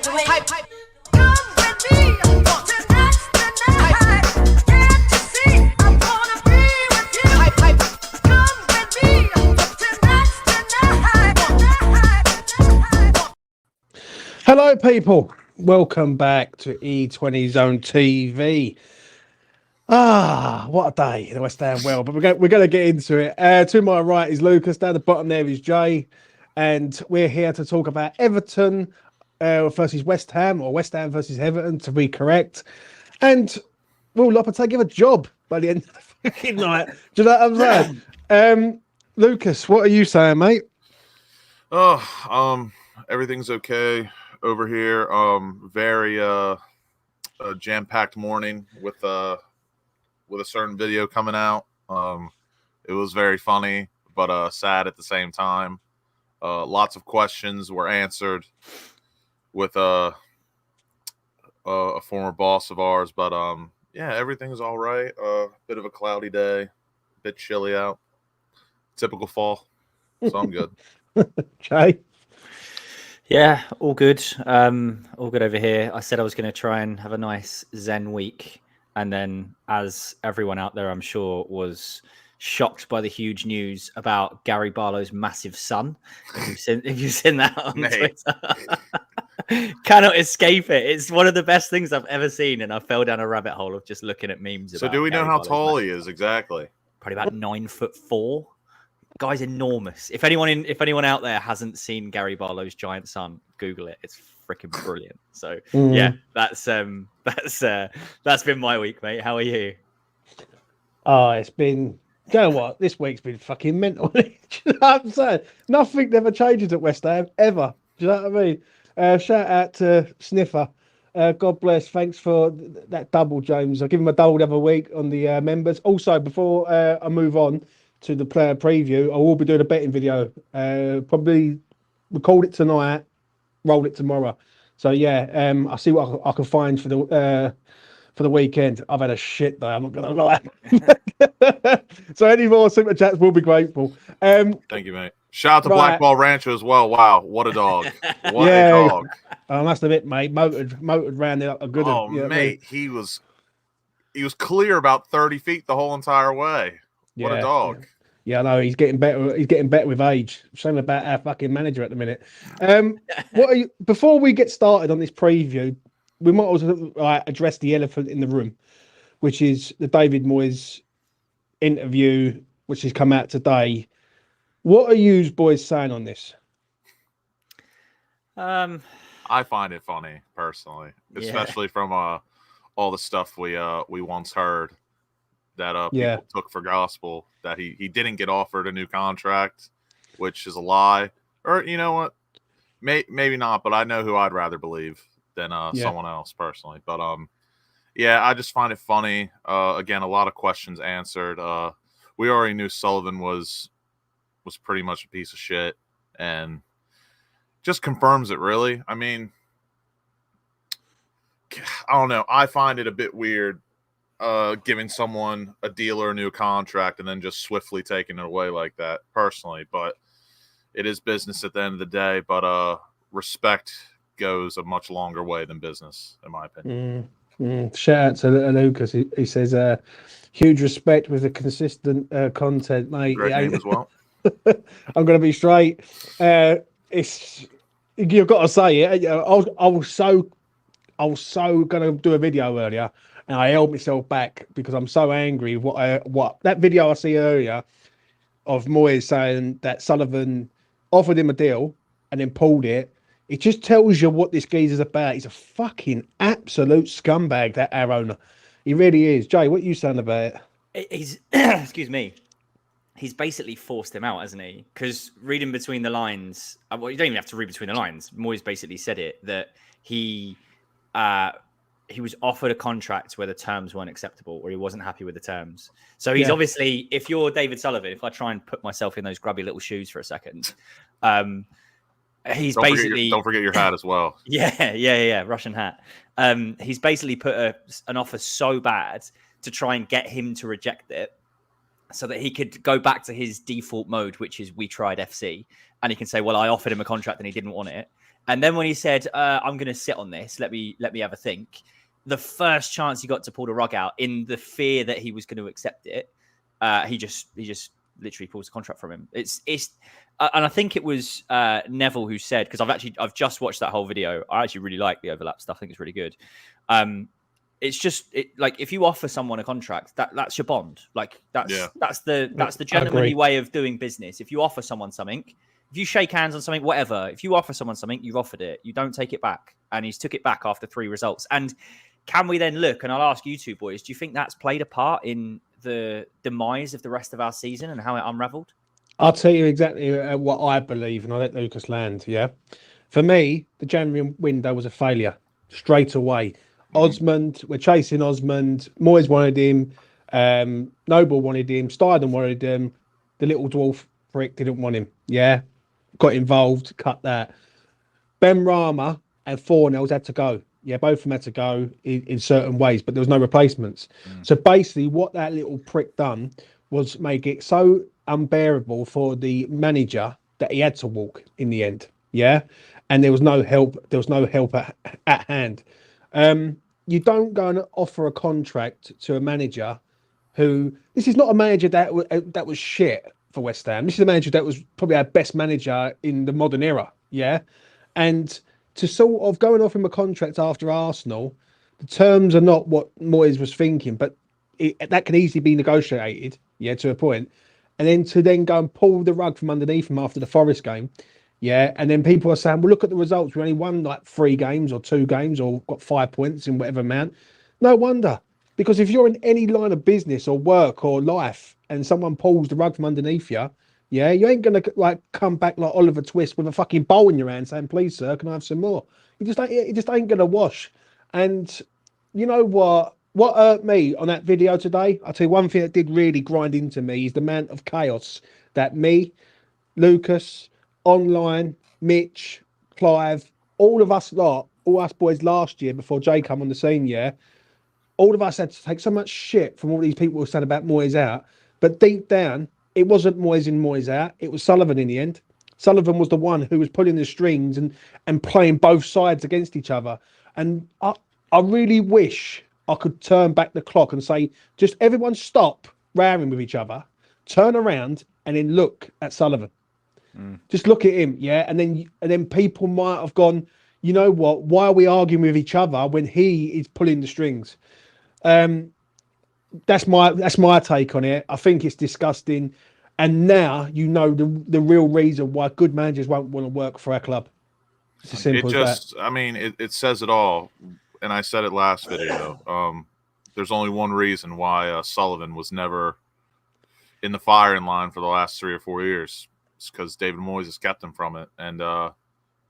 hype, hype. Come with me tonight's the night. Can't you see I wanna be with you? Hype, hype. Come with me tonight's the night. Hello, people. Welcome back to E20 Zone TV. What a day in the West Ham world. But we're going to get into it. To my right is Lucas. Down the bottom there is Jay. And we're here to talk about Everton versus West Ham, or West Ham versus Everton, to be correct. And will Lopetegui give a job by the end of the fucking night? Do you know what I'm saying? Lucas, what are you saying, mate? Everything's okay over here. Very jam-packed morning with a certain video coming out. It was very funny, but sad at the same time. Lots of questions were answered with a former boss of ours, but yeah, everything's all right. Bit of a cloudy day, bit chilly out. Typical fall, so I'm good. Jay? Yeah, all good. All good over here. I said I was going to try and have a nice Zen week, and then, as everyone out there, I'm sure, was shocked by the huge news about Gary Barlow's massive son. If you've seen that on Twitter, cannot escape it. It's one of the best things I've ever seen, and I fell down a rabbit hole of just looking at memes. So, do we know how tall he is exactly? Probably about 9'4". Guy's enormous. If anyone out there hasn't seen Gary Barlow's giant son, Google it. It's freaking brilliant. So yeah, that's been my week, mate. How are you? Oh, it's been. You know what? This week's been fucking mental. Do you know what I'm saying? Nothing never changes at West Ham ever. Do you know what I mean? Shout out to Sniffer. God bless. Thanks for that double, James. I'll give him a double the other week on the members. Also, before I move on to the player preview, I will be doing a betting video. Probably record it tonight, roll it tomorrow. So yeah, I'll see what I can find for the weekend. I've had a shit day, I'm not gonna lie. So any more super chats, we'll be grateful. Thank you, mate. Shout out to Blackball Rancher as well. Wow, what a dog! What a dog! I must admit, mate, motored round it up a good. Oh, mate, he was clear about 30 feet the whole entire way. What a dog! Yeah, I know he's getting better. He's getting better with age. Shame about our fucking manager at the minute. What are you? Before we get started on this preview, we might also address the elephant in the room, which is the David Moyes interview, which has come out today. What are you boys saying on this? I find it funny personally, especially from all the stuff we once heard that people took for gospel, that he didn't get offered a new contract, which is a lie. Or you know what? Maybe not, but I know who I'd rather believe than someone else personally. But yeah, I just find it funny. Again, a lot of questions answered. We already knew Sullivan was pretty much a piece of shit, and just confirms it, really. I mean, I don't know. I find it a bit weird giving someone a deal or a new contract and then just swiftly taking it away like that, personally. But it is business at the end of the day. But respect goes a much longer way than business, in my opinion. Shout out to Lucas. He says, huge respect with the consistent content, mate. Great name as well. I'm going to be straight. You've got to say it. I was so going to do a video earlier, and I held myself back because I'm so angry. What that video I see earlier of Moyes saying that Sullivan offered him a deal and then pulled it. It just tells you what this geezer's about. He's a fucking absolute scumbag, that our owner. He really is. Jay, what are you saying about it? He's excuse me. He's basically forced him out, hasn't he? Because reading between the lines, well, you don't even have to read between the lines. Moyes basically said it, that he was offered a contract where the terms weren't acceptable, or he wasn't happy with the terms. So he's obviously, if you're David Sullivan, if I try and put myself in those grubby little shoes for a second, he's don't forget your hat as well. Yeah, Russian hat. He's basically put an offer so bad to try and get him to reject it, so that he could go back to his default mode, which is we tried FC, and he can say, "Well, I offered him a contract and he didn't want it." And then when he said, "I'm going to sit on this, let me have a think," the first chance he got to pull the rug out in the fear that he was going to accept it, he just literally pulls the contract from him. It's and I think it was Neville who said, because I've just watched that whole video. I actually really like the overlap stuff. I think it's really good. It's just like if you offer someone a contract, that's your bond. Like that's the gentlemanly way of doing business. If you offer someone something, if you shake hands on something, whatever, if you offer someone something, you've offered it. You don't take it back. And he's took it back after 3 results. And can we then look, and I'll ask you two boys, do you think that's played a part in the demise of the rest of our season and how it unraveled? I'll tell you exactly what I believe, and I'll let Lucas land. Yeah, for me, the January window was a failure straight away. Osmond, we're chasing Osmond. Moyes wanted him. Noble wanted him. Steidon wanted him. The little dwarf prick didn't want him. Yeah, got involved. Cut that. Ben Rama and Fornells had to go. Yeah, both of them had to go in certain ways, but there was no replacements. So basically, what that little prick done was make it so unbearable for the manager that he had to walk in the end. Yeah, and there was no help. There was no help at hand. You don't go and offer a contract to a manager who. This is not a manager that was shit for West Ham. This is a manager that was probably our best manager in the modern era. Yeah, and to sort of go and offer him a contract after Arsenal, the terms are not what Moyes was thinking, but that can easily be negotiated. Yeah, to a point, and then go and pull the rug from underneath him after the Forest game. Yeah, and then people are saying, well, look at the results. We only won like 3 games or 2 games or got 5 points in whatever amount. No wonder. Because if you're in any line of business or work or life and someone pulls the rug from underneath you, yeah, you ain't going to like come back like Oliver Twist with a fucking bowl in your hand saying, please, sir, can I have some more? It just ain't going to wash. And you know what? What hurt me on that video today, I'll tell you one thing that did really grind into me is the amount of chaos that me, Lucas, Online, Mitch, Clive, all of us boys last year before Jay come on the scene, yeah, all of us had to take so much shit from all these people who said about Moyes out, but deep down, it wasn't Moyes in, Moyes out, it was Sullivan in the end. Sullivan was the one who was pulling the strings and playing both sides against each other. And I really wish I could turn back the clock and say, just everyone stop roaring with each other, turn around and then look at Sullivan. Just look at him, yeah, and then people might have gone, you know what? Why are we arguing with each other when he is pulling the strings? That's my take on it. I think it's disgusting, and now you know the real reason why good managers won't want to work for our club. It's as simple as that. I mean, it says it all, and I said it last video. There's only one reason why Sullivan was never in the firing line for the last 3 or 4 years. Because David Moyes has kept him from it. And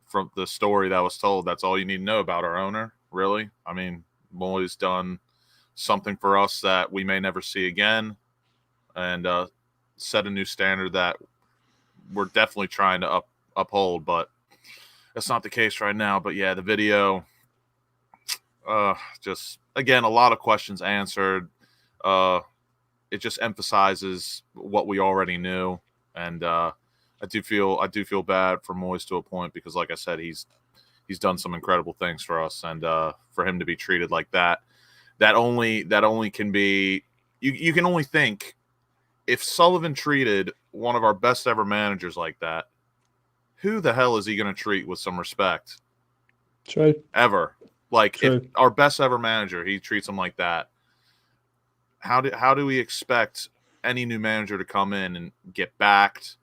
from the story that was told, that's all you need to know about our owner, really. I mean, Moyes done something for us that we may never see again and set a new standard that we're definitely trying to uphold, but that's not the case right now. But, yeah, the video, just, again, a lot of questions answered. It just emphasizes what we already knew. And I do feel bad for Moyes to a point because, like I said, he's done some incredible things for us, and for him to be treated like that only can be you can only think if Sullivan treated one of our best ever managers like that, who the hell is he going to treat with some respect? True. Ever. Like if our best ever manager, he treats him like that. How do we expect any new manager to come in and get backed?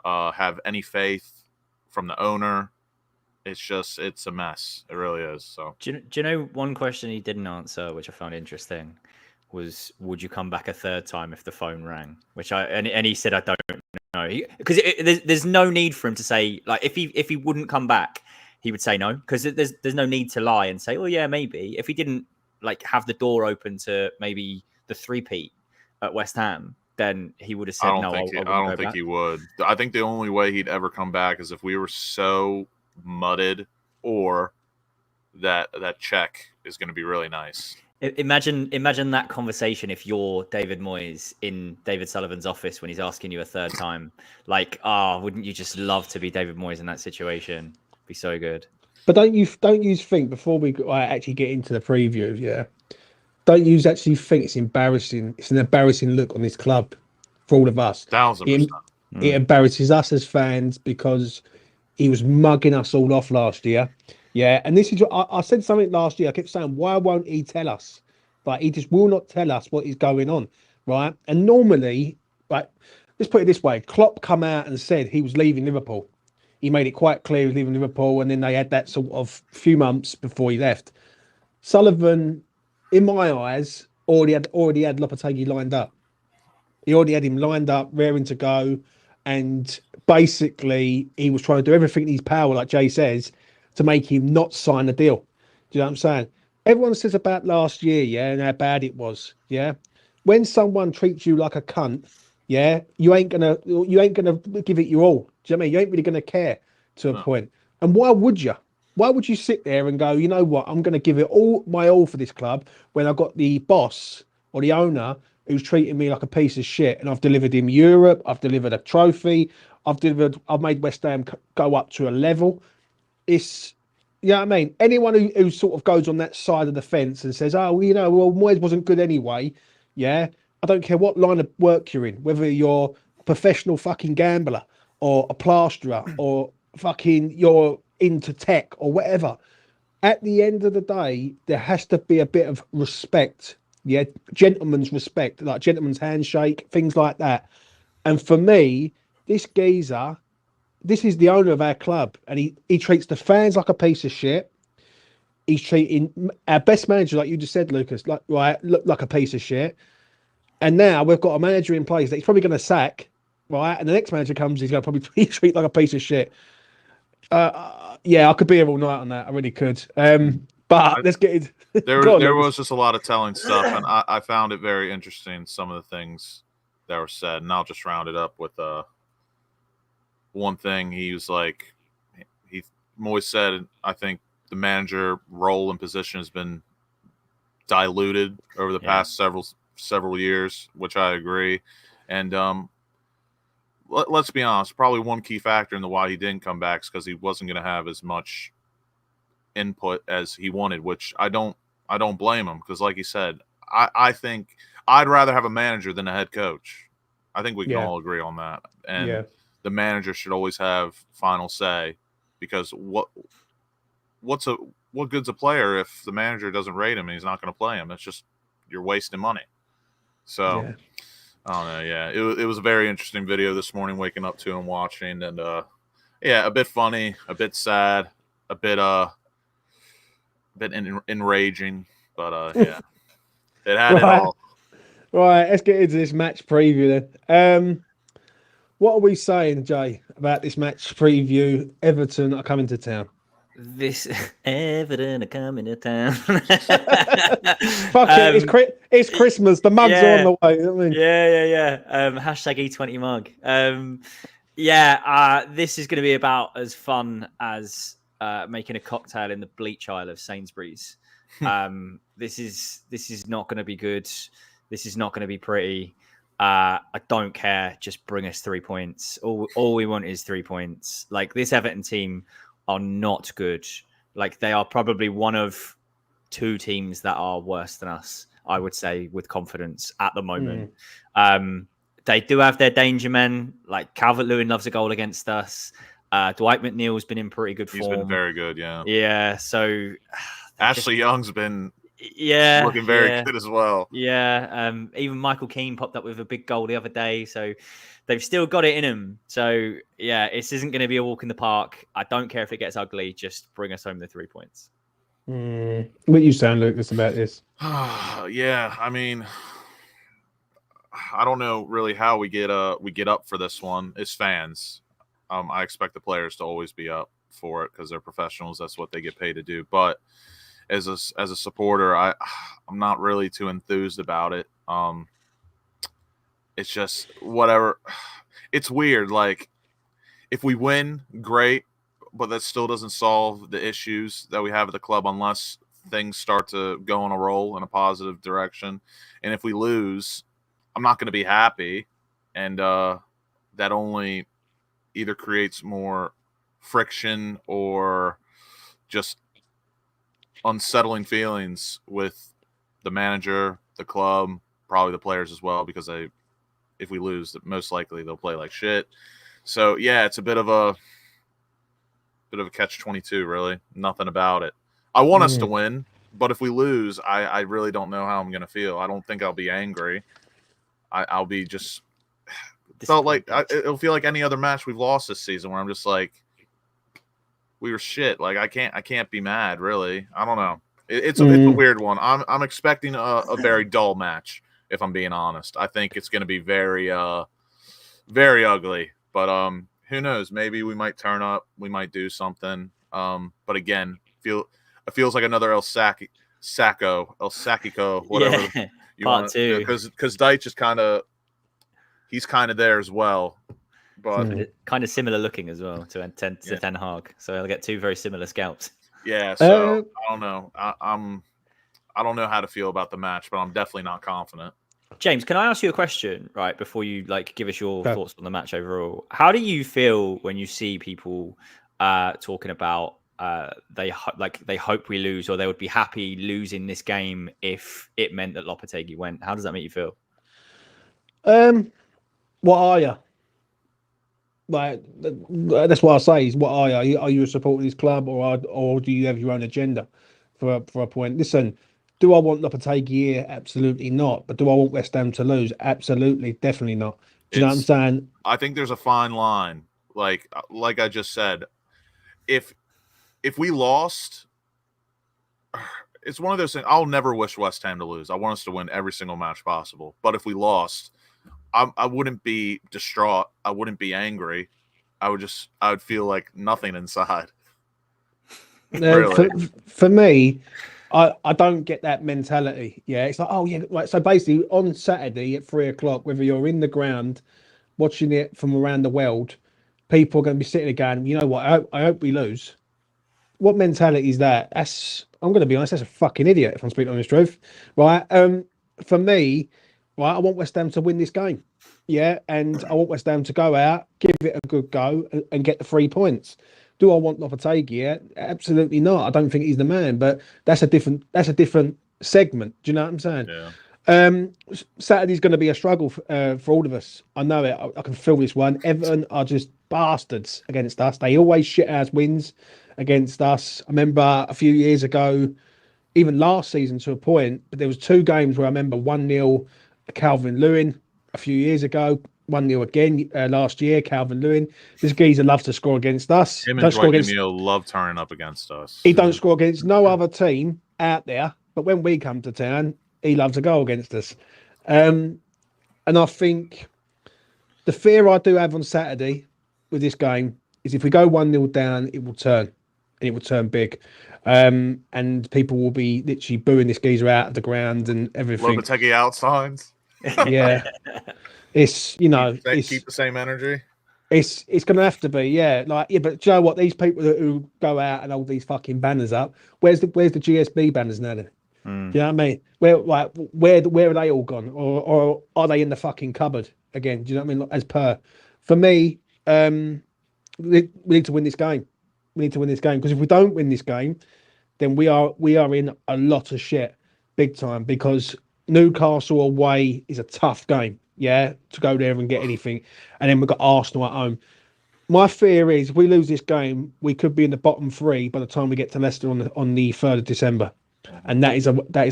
Have any faith from the owner? It's a mess. It really is. So do you know one question he didn't answer, which I found interesting, was would you come back a third time if the phone rang? And he said I don't know, because there's no need for him to say, like, if he wouldn't come back, he would say no, because there's no need to lie and say, oh yeah, maybe. If he didn't like have the door open to maybe the 3-peat at West Ham, then he would have said no. I don't think he would. I think the only way he'd ever come back is if we were so mudded, or that check is going to be really nice. Imagine that conversation if you're David Moyes in David Sullivan's office when he's asking you a third time. Like, wouldn't you just love to be David Moyes in that situation? Be so good. But don't you think before we actually get into the preview, yeah? Don't you actually think it's embarrassing? It's an embarrassing look on this club for all of us. 1000%. It embarrasses us as fans because he was mugging us all off last year. Yeah, and this is what I said something last year. I kept saying, why won't he tell us? But he just will not tell us what is going on, right? And normally, like, let's put it this way: Klopp come out and said he was leaving Liverpool. He made it quite clear he was leaving Liverpool, and then they had that sort of few months before he left. Sullivan, in my eyes, already had Lopetegui lined up. He already had him lined up, raring to go, and basically he was trying to do everything in his power, like Jay says, to make him not sign the deal. Do you know what I'm saying? Everyone says about last year, yeah, and how bad it was, yeah. When someone treats you like a cunt, yeah, you ain't gonna give it your all. Do you know what I mean? You ain't really gonna care to a point. And why would you? Why would you sit there and go, you know what, I'm gonna give it all my all for this club when I've got the boss or the owner who's treating me like a piece of shit, and I've delivered him Europe, I've delivered a trophy, I've made West Ham go up to a level. It's, you know what I mean? Anyone who sort of goes on that side of the fence and says, oh, you know, well, Moyes wasn't good anyway. Yeah. I don't care what line of work you're in, whether you're a professional fucking gambler or a plasterer or fucking you're into tech or whatever. At the end of the day, there has to be a bit of respect. Yeah. Gentleman's respect, like gentleman's handshake, things like that. And for me, this geezer, this is the owner of our club, and he treats the fans like a piece of shit. He's treating our best manager, like you just said, Lucas, like a piece of shit. And now we've got a manager in place that he's probably going to sack, right? And the next manager comes, he's going to probably treat like a piece of shit. Yeah, I could be here all night on that. I really could. But let's get it. There was just a lot of telling stuff, and I found it very interesting, some of the things that were said. And I'll just round it up with one thing. He was like, Moyes said, I think the manager role and position has been diluted over the past several years, which I agree. And let's be honest, probably one key factor in the why he didn't come back is because he wasn't going to have as much input as he wanted, which I don't blame him, because like he said, I think I'd rather have a manager than a head coach. I think we can all agree on that. And the manager should always have final say, because what good's a player if the manager doesn't rate him and he's not going to play him? It's just, you're wasting money. So I don't know. Yeah, it was a very interesting video this morning, waking up to and watching, and a bit funny, a bit sad, a bit enraging, but it had it all. Right, let's get into this match preview then. What are we saying, Jay, about this match preview? Everton are coming to town. This Everton are coming to town. Fuck it, it's Christmas. The mugs are on the way. You know what I mean? Yeah. Hashtag E20 mug. This is going to be about as fun as making a cocktail in the bleach aisle of Sainsbury's. This is not going to be good. This is not going to be pretty. I don't care. Just bring us 3 points. All we want is 3 points. Like, this Everton team are not good. Like, they are probably one of two teams that are worse than us, I would say, with confidence at the moment. They do have their danger men. Like, Calvert-Lewin loves a goal against us. Dwight McNeil's been in pretty good form. He's been very good, yeah. Yeah, so Ashley Young's been looking very good as well. Yeah, even Michael Keane popped up with a big goal the other day, so they've still got it in them. So, yeah, this isn't going to be a walk in the park. I don't care if it gets ugly. Just bring us home the 3 points. What you saying, Lucas, about this? Yeah, I mean, I don't know really how we get up for this one as fans. I expect the players to always be up for it because they're professionals. That's what they get paid to do. But as a supporter, I'm not really too enthused about it. It's just whatever. It's weird. Like, if we win, great, but that still doesn't solve the issues that we have at the club unless things start to go on a roll in a positive direction. And if we lose, I'm not going to be happy, and that only either creates more friction or just unsettling feelings with the manager, the club, probably the players as well, because if we lose, most likely they'll play like shit. So yeah, it's a bit of a catch-22, really. Nothing about it. I want us to win, but if we lose, I really don't know how I'm going to feel. I don't think I'll be angry. I'll be just felt like it'll feel like any other match we've lost this season, where I'm just like, we were shit. Like I can't be mad, really. I don't know. It's a weird one. I'm expecting a very dull match, if I'm being honest. I think it's going to be very very ugly. But who knows? Maybe we might turn up. We might do something. But again, it feels like another El Sacico, whatever you part want. two. Because Deitch is he's kind of there as well. But kind of similar looking as well to Ten Hag. So they'll get two very similar scalps. Yeah, so I don't know. I don't know how to feel about the match, but I'm definitely not confident. James, can I ask you a question, right, before you give us your thoughts on the match overall? How do you feel when you see people talking about they hope we lose, or they would be happy losing this game if it meant that Lopetegui went? How does that make you feel? What are you? Like, that's what I say. Is what are you? Are you a supporter of this club, or do you have your own agenda for a point? Listen, do I want Lopetegui here? Absolutely not. But do I want West Ham to lose? Absolutely, definitely not. Do you know what I'm saying? I think there's a fine line. Like I just said, if we lost, it's one of those things. I'll never wish West Ham to lose. I want us to win every single match possible. But if we lost, I wouldn't be distraught. I wouldn't be angry. I would feel like nothing inside. Really. For me, I don't get that mentality. Yeah, it's like, oh yeah, right. So basically, on Saturday at 3:00, whether you're in the ground watching it from around the world, people are going to be sitting there going, you know what? I hope we lose. What mentality is that? I'm going to be honest. That's a fucking idiot. If I'm speaking honest truth, right? For me, right, I want West Ham to win this game. Yeah, and I want West Ham to go out, give it a good go, and get the 3 points. Do I want Lopetegui? Yeah, absolutely not. I don't think he's the man. But that's a different segment. Do you know what I'm saying? Yeah. Saturday's going to be a struggle for all of us. I know it. I can feel this one. Everton are just bastards against us. They always shit ass wins against us. I remember a few years ago, even last season to a point, but there was 2 games where I remember 1-0 Calvin Lewin a few years ago, 1-0 again last year, Calvin Lewin. This geezer loves to score against us. Him and Dwight Emile love turning up against us. He don't score against no other team out there, but when we come to town, he loves a goal against us. And I think the fear I do have on Saturday with this game is if we go 1-0 down, it will turn, and it will turn big. And people will be literally booing this geezer out of the ground and everything. Lopetegui out signs. Yeah. It's, you know, keep the same energy. It's going to have to be, yeah. Like, yeah, but do you know what? These people who go out and hold these fucking banners up, where's the GSB banners now then? Do you know what I mean? Where are they all gone? Or are they in the fucking cupboard again? Do you know what I mean? As per, for me, we need to win this game. We need to win this game, because if we don't win this game, then we are in a lot of shit, big time. Because Newcastle away is a tough game, yeah, to go there and get anything, and then we've got Arsenal at home. My fear is if we lose this game, we could be in the bottom 3 by the time we get to Leicester on the 3rd of December, and that is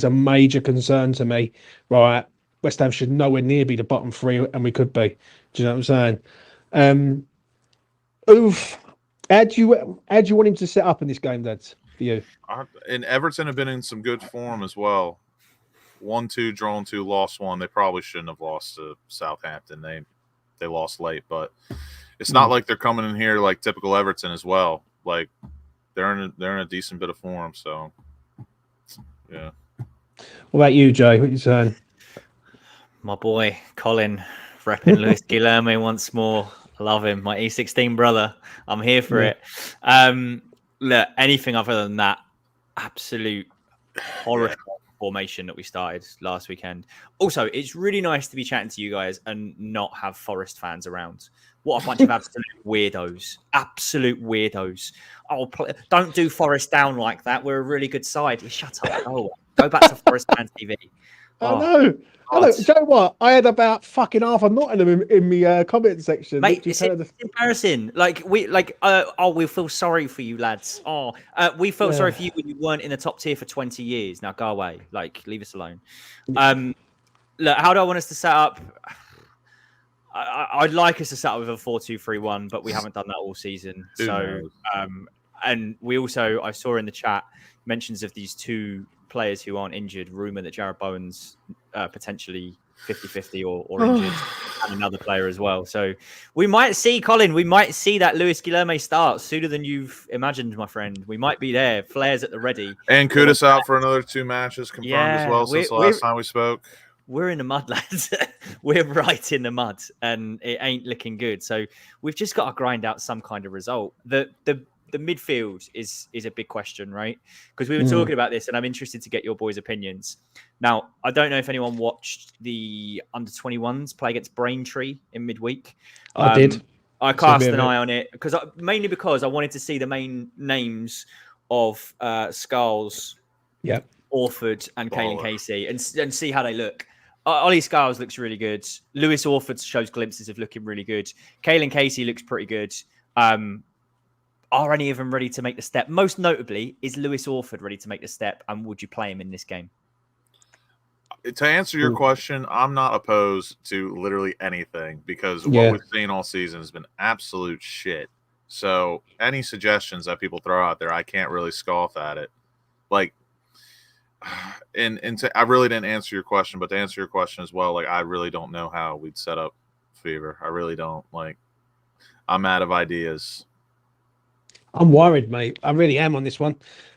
a major concern to me. Right, West Ham should nowhere near be the bottom 3, and we could be. Do you know what I'm saying? How do you want him to set up in this game, lads? For you, and Everton have been in some good form as well. 1-2, drawn 2, lost 1. They probably shouldn't have lost to Southampton. They lost late, but it's not like they're coming in here like typical Everton as well. Like they're in a decent bit of form. So yeah. What about you, Joe? What are you saying? My boy Colin repping Luis Guilherme once more. I love him, my E16 brother. I'm here for it. Look, anything other than that, absolute horrible formation that we started last weekend. Also, it's really nice to be chatting to you guys and not have Forest fans around. What a bunch of absolute weirdos. Absolute weirdos. Oh, don't do Forest down like that. We're a really good side. Shut up. Oh, go back to Forest fans TV. I know. Do you know what? I had about fucking half a Nottingham in the comment section. Mate, it's embarrassing. Like we feel sorry for you lads. We felt sorry for you when you weren't in the top tier for 20 years. Now go away. Like, leave us alone. Look, how do I want us to set up? I'd like us to set up with a 4-2-3-1, but we haven't done that all season. And we also, I saw in the chat mentions of these two players who aren't injured. Rumor that Jared Bowen's potentially 50-50 or injured, and another player as well. So we might see, Colin, that Luis Guilherme start sooner than you've imagined, my friend. We might be there. Flares at the ready. And Kudus out for another 2 matches confirmed as well since the last time we spoke. We're in the mud, lads. We're right in the mud, and it ain't looking good. So we've just got to grind out some kind of result. The midfield is a big question, right? Because we were talking about this, and I'm interested to get your boys' opinions. Now, I don't know if anyone watched the under-21s play against Braintree in midweek. I did. I cast an eye on it mainly because I wanted to see the main names of Skulls, Orford, and Caelan Casey, and see how they look. Ollie Skulls looks really good. Lewis Orford shows glimpses of looking really good. Caelan Casey looks pretty good. Are any of them ready to make the step? Most notably, is Lewis Orford ready to make the step, and would you play him in this game? To answer your question, I'm not opposed to literally anything because what we've seen all season has been absolute shit. So any suggestions that people throw out there, I can't really scoff at it. Like, I really didn't answer your question, but to answer your question as well, like, I really don't know how we'd set up Fever. I really don't. Like, I'm out of ideas. I'm worried, mate. I really am on this one.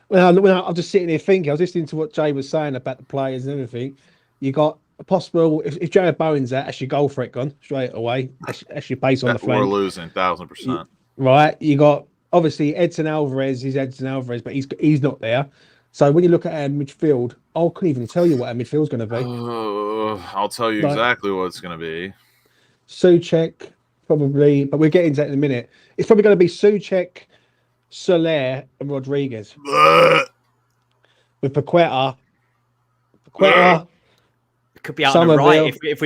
When I was just sitting here thinking, I was listening to what Jay was saying about the players and everything. You got a possible, if Jared Bowen's out, that's your goal threat gone straight away. That's your pace on the flank. We're losing 1,000%. Right. You got, obviously, Edson Alvarez is Edson Alvarez, but he's not there. So when you look at our midfield, I couldn't even tell you what our midfield's going to be. I'll tell you exactly what it's going to be. Souček, probably, but we'll get into that in a minute. It's probably going to be Souček, Soler, and Rodriguez. With Paqueta. It could be out on the right if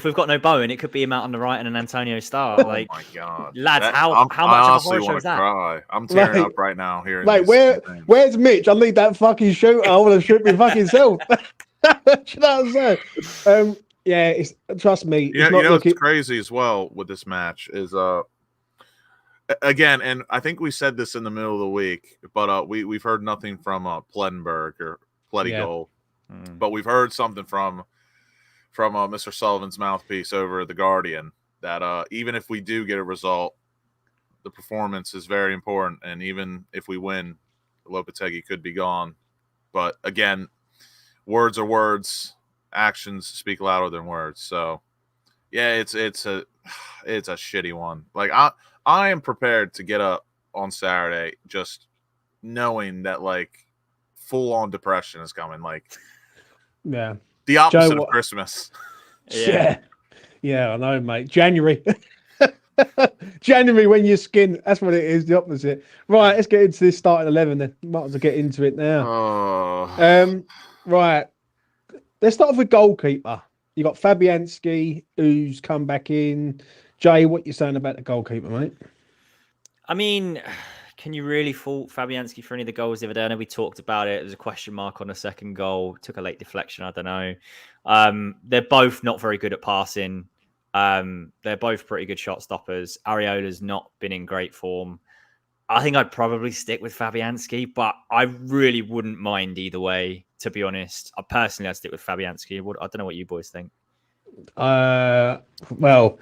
we've got no Bowen. It could be him out on the right and an Antonio Star. Like, oh my god, lads, how much of a horror show is that? Cry. I'm tearing up right now here. Like, where's Mitch? I need that fucking shooter. I want to shoot me fucking self. Do you know what I'm saying? Trust me. You know what's crazy as well with this match is again, and I think we said this in the middle of the week, but we've heard nothing from Plettenberg or Plettigol, but we've heard something from Mr. Sullivan's mouthpiece over at The Guardian that even if we do get a result, the performance is very important, and even if we win, Lopetegui could be gone. But again, words are words, actions speak louder than words. So yeah, it's a shitty one. Like, I am prepared to get up on Saturday just knowing that, like, full-on depression is coming. Like, the opposite of Christmas. Yeah, I know, mate. January. January when you skin. That's what it is, the opposite. Right, let's get into this starting 11 then. Might as well get into it now. Right. Let's start off with goalkeeper. You got Fabianski, who's come back in. Jay, what you saying about the goalkeeper, mate? I mean, can you really fault Fabianski for any of the goals the other day? I know we talked about it. There's a question mark on the second goal. Took a late deflection. I don't know. They're both not very good at passing. They're both pretty good shot stoppers. Areola's not been in great form. I think I'd probably stick with Fabianski, but I really wouldn't mind either way, to be honest. I'd stick with Fabianski. I don't know what you boys think. Well,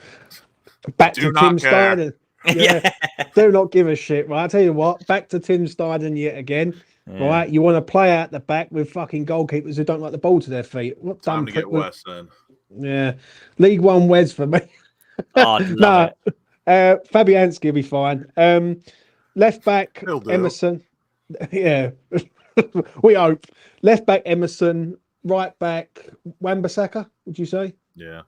back to Tim Steiden. Yeah. Do not give a shit, right? I tell you what, back to Tim Steiden yet again. Yeah. Right? You want to play out the back with fucking goalkeepers who don't like the ball to their feet. What time to get Wes then? Yeah. League One Wes for me. Oh, no. Fabianski will be fine. Left back, Emerson. Yeah. We hope. Left back Emerson, right back Wan-Bissaka, would you say? Yeah.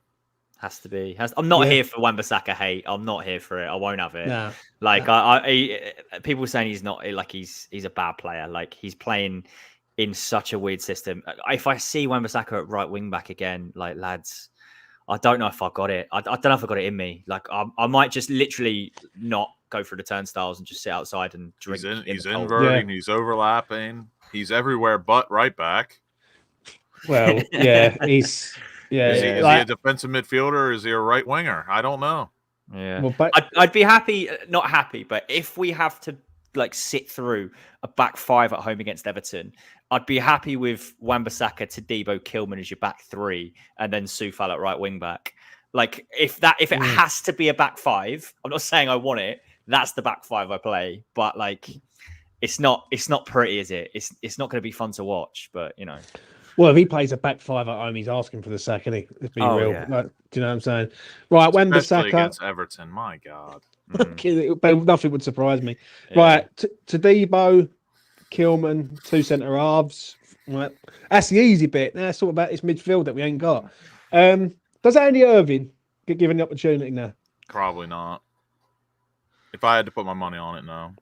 Has to be. I'm not Yeah. here for Wan-Bissaka hate. I'm not here for it. I won't have it. Nah. Like people saying he's not like he's a bad player. Like he's playing in such a weird system. If I see Wan-Bissaka at right wing back again, like lads, I don't know if I got it. I don't know if I got it in me. Like I might just literally not go through the turnstiles and just sit outside and drink. He's the cold. inverting. He's overlapping. He's everywhere but right back. Well, yeah, he's Is he like, a defensive midfielder or is he a right winger? I don't know. Yeah, well, but I'd be happy, not happy, but if we have to like sit through a back five at home against Everton, I'd be happy with Wan-Bissaka, Todibo, Kilman as your back three, and then Soufal at right wing back. Like if it has to be a back five, I'm not saying I want it. That's the back five I play, but like it's not pretty, is it? It's not going to be fun to watch, but you know. well, if he plays a back five at home, he's asking for the sack, isn't he? Let's be real. Yeah. Like, do you know what I'm saying? Right, Especially Wan-Bissaka. against Everton. My God. But nothing would surprise me. Yeah. Right, Todibo, Kilman, two centre halves. Right, that's the easy bit. Now it's all about this midfield that we ain't got. Does Andy Irving get given the opportunity now? Probably not. If I had to put my money on it, no.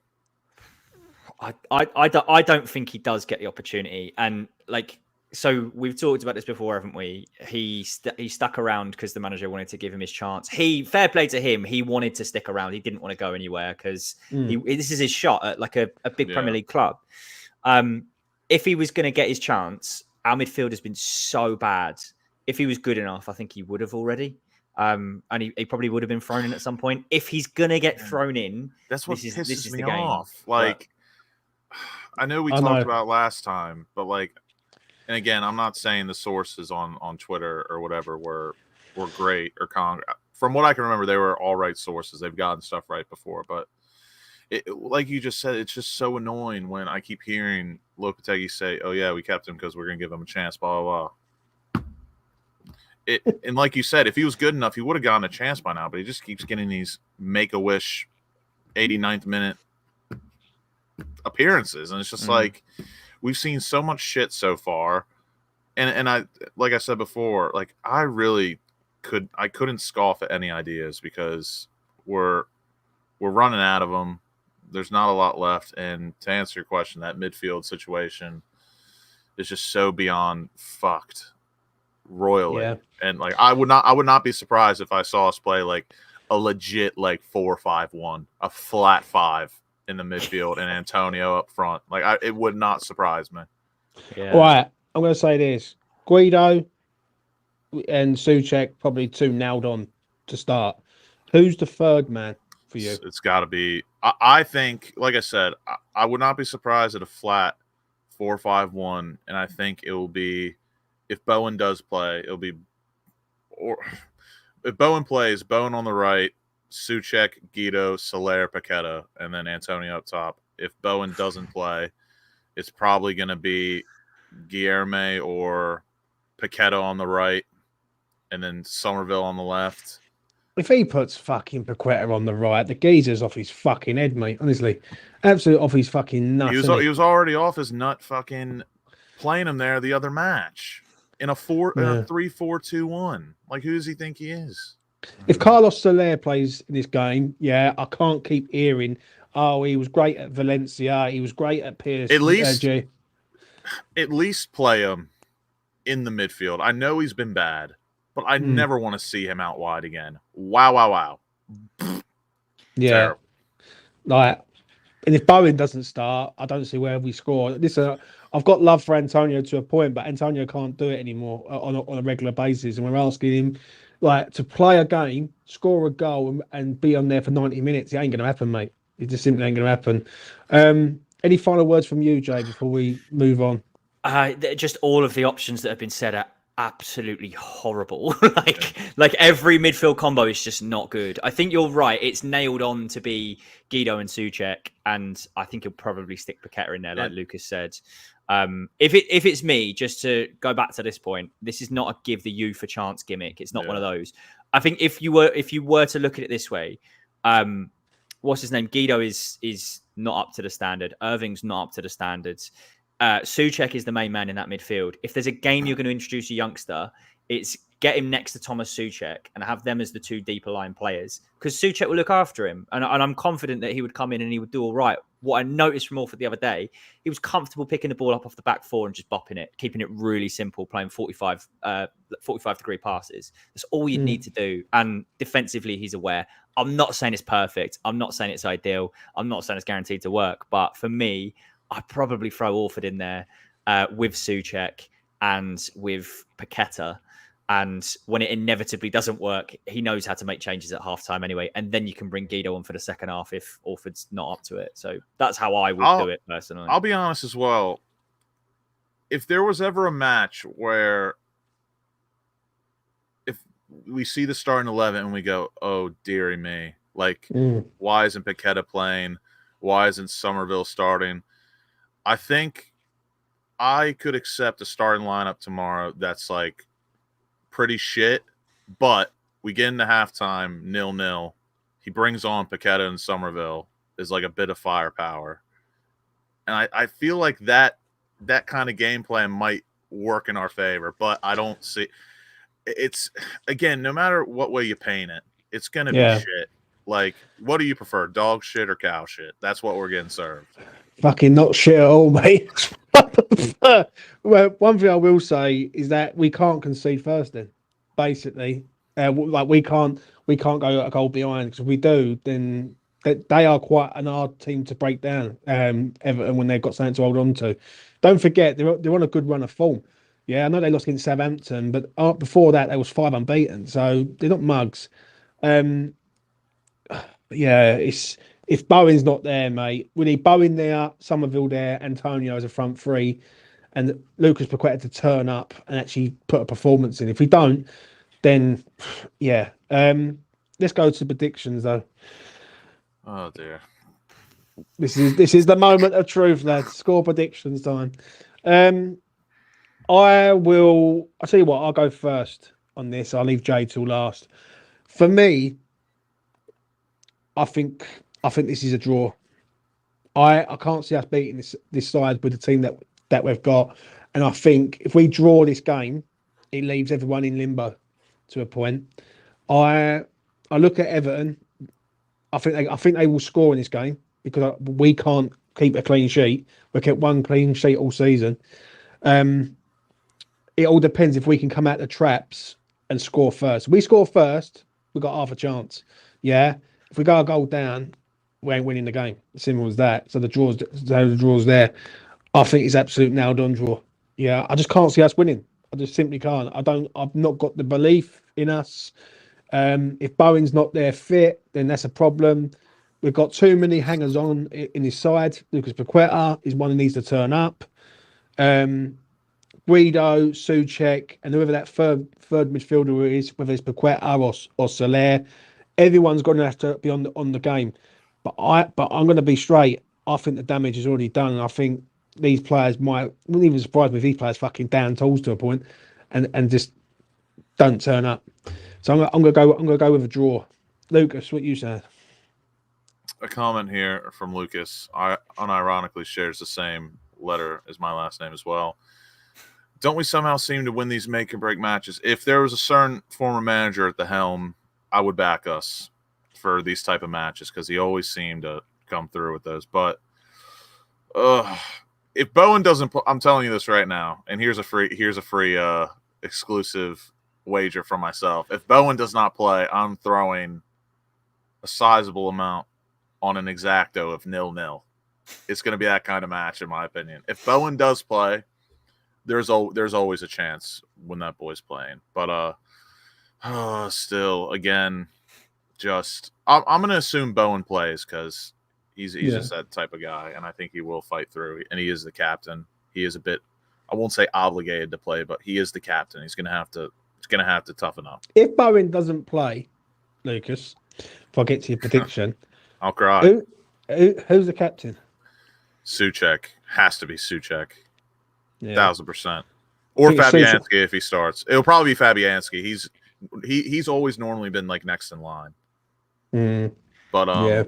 I don't think he does get the opportunity, and like. So we've talked about this before, haven't we? He stuck around because the manager wanted to give him his chance. Fair play to him. He wanted to stick around. He didn't want to go anywhere because this is his shot at like a big Premier League club. If he was going to get his chance, our midfield has been so bad. If he was good enough, I think he would have already. And he probably would have been thrown in at some point. If he's going to get thrown in, That's what this pisses is me the game. off. Like, I know we talked about last time, but like, and again, I'm not saying the sources on Twitter or whatever were great or from what I can remember, they were all right sources. They've gotten stuff right before, but like you just said, it's just so annoying when I keep hearing Lopetegui say, "Oh yeah, we kept him because we're gonna give him a chance." Blah blah blah. And like you said, if he was good enough, he would have gotten a chance by now. But he just keeps getting these make-a-wish 89th minute appearances, and it's just like. We've seen so much shit so far, and I like I said before, like I really couldn't scoff at any ideas because we're running out of them. There's not a lot left, and to answer your question, that midfield situation is just so beyond fucked royally. Yeah. And like I would not be surprised if I saw us play like a legit like 4-5-1, a flat 5. In the midfield and Antonio up front. Like it would not surprise me. Yeah. All right. I'm going to say this. Guido and Souček probably two nailed on to start. Who's the third man for you? It's got to be. I think, like I said, I would not be surprised at a flat 4-5-1, and I think it will be if Bowen does play, it'll be or if Bowen plays, Bowen on the right, Souček, Guido, Soler, Paqueta, and then Antonio up top. If Bowen doesn't play, it's probably going to be Guilherme or Paqueta on the right, and then Somerville on the left. If he puts fucking Paqueta on the right, the geezer's off his fucking head, mate. Honestly, absolutely off his fucking nuts. He was already off his nut fucking playing him there the other match in a 3-4-2-1. Like, who does he think he is? If Carlos Soler plays in this game, I can't keep hearing, oh, he was great at Valencia, he was great at PSG. At least play him in the midfield. I know he's been bad, but I never want to see him out wide again. Wow. Yeah. Terrible. Like, and if Bowen doesn't start, I don't see where we score. I've got love for Antonio to a point, but Antonio can't do it anymore on a regular basis, and we're asking him like to play a game, score a goal, and be on there for 90 minutes. It ain't going to happen, mate. It just simply ain't going to happen. Any final words from you, Jay, before we move on? Just all of the options that have been said are absolutely horrible. like every midfield combo is just not good. I think you're right. It's nailed on to be Guido and Souček, and I think he'll probably stick Paqueta in there, like Lucas said. If it's me, just to go back to this point, this is not a give the youth a chance gimmick. It's not one of those. I think if you were to look at it this way, what's his name? Guido is not up to the standard. Irving's not up to the standards. Souček is the main man in that midfield. If there's a game you're going to introduce a youngster, it's get him next to Thomas Souček and have them as the two deeper line players, because Souček will look after him. And I'm confident that he would come in and he would do all right. What I noticed from Orford the other day, he was comfortable picking the ball up off the back four and just bopping it, keeping it really simple, playing 45 degree passes. That's all you need to do. And defensively, he's aware. I'm not saying it's perfect. I'm not saying it's ideal. I'm not saying it's guaranteed to work. But for me, I'd probably throw Orford in there with Souček and with Paqueta. And when it inevitably doesn't work, he knows how to make changes at halftime anyway. And then you can bring Guido on for the second half if Orford's not up to it. So that's how I would do it personally. I'll be honest as well. If there was ever a match where if we see the starting 11 and we go, oh, dearie me, like, why isn't Paqueta playing? Why isn't Somerville starting? I think I could accept a starting lineup tomorrow that's like pretty shit, but we get into halftime 0-0. He brings on Paqueta and Somerville is like a bit of firepower. And I feel like that kind of game plan might work in our favor, but I don't see it's again, no matter what way you paint it, it's gonna be shit. Like, what do you prefer, dog shit or cow shit? That's what we're getting served. Fucking not shit at all, mate. Well, one thing I will say is that we can't concede first. Then, basically, like we can't go a goal behind, because if we do, then they are quite an hard team to break down. Everton, when they've got something to hold on to. Don't forget they're on a good run of form. Yeah, I know they lost against Southampton, but before that they was 5 unbeaten, so they're not mugs. Yeah, if Bowen's not there, mate, we need Bowen there, Somerville there, Antonio as a front three, and Lucas Paqueta to turn up and actually put a performance in. If we don't, then yeah. Let's go to predictions though. Oh dear. This is the moment of truth, lads. Score predictions time. I'll tell you what, I'll go first on this. I'll leave Jay till last. For me, I think this is a draw. I can't see us beating this side with the team that we've got, and I think if we draw this game, it leaves everyone in limbo to a point. I look at Everton. I think they will score in this game because we can't keep a clean sheet. We kept one clean sheet all season. It all depends if we can come out the traps and score first. If we score first, we've got half a chance. Yeah. If we go a goal down, we ain't winning the game. Simple as that. So the draw's there. I think it's absolute nailed on draw. Yeah, I just can't see us winning. I just simply can't. I've not got the belief in us. If Bowen's not there fit, then that's a problem. We've got too many hangers on in his side. Lucas Paqueta is one who needs to turn up. Guido, Souček, and whoever that third midfielder is, whether it's Paqueta or Soler, everyone's going to have to be on the game. But I'm going to be straight. I think the damage is already done, and I think these players wouldn't even surprise me if these players fucking down tools to a point, and just don't turn up. So I'm going to go with a draw. Lucas, what you said? A comment here from Lucas. I unironically shares the same letter as my last name as well. Don't we somehow seem to win these make and break matches? If there was a certain former manager at the helm, I would back us for these type of matches because he always seemed to come through with those. But if Bowen doesn't, I'm telling you this right now, and here's a free exclusive wager for myself. If Bowen does not play, I'm throwing a sizable amount on an exacto of 0-0. It's going to be that kind of match, in my opinion. If Bowen does play, there's always a chance when that boy's playing. But still, again, just I'm going to assume Bowen plays because he's just that type of guy, and I think he will fight through. And he is the captain. He is a bit, I won't say obligated to play, but he is the captain. He's going to have to toughen up. If Bowen doesn't play, Lucas, if I get to your prediction, I'll cry. Who's the captain? Souček. Has to be Souček. Yeah. 1,000%. Or Fabianski if he starts. It'll probably be Fabianski. He's always normally been like next in line. But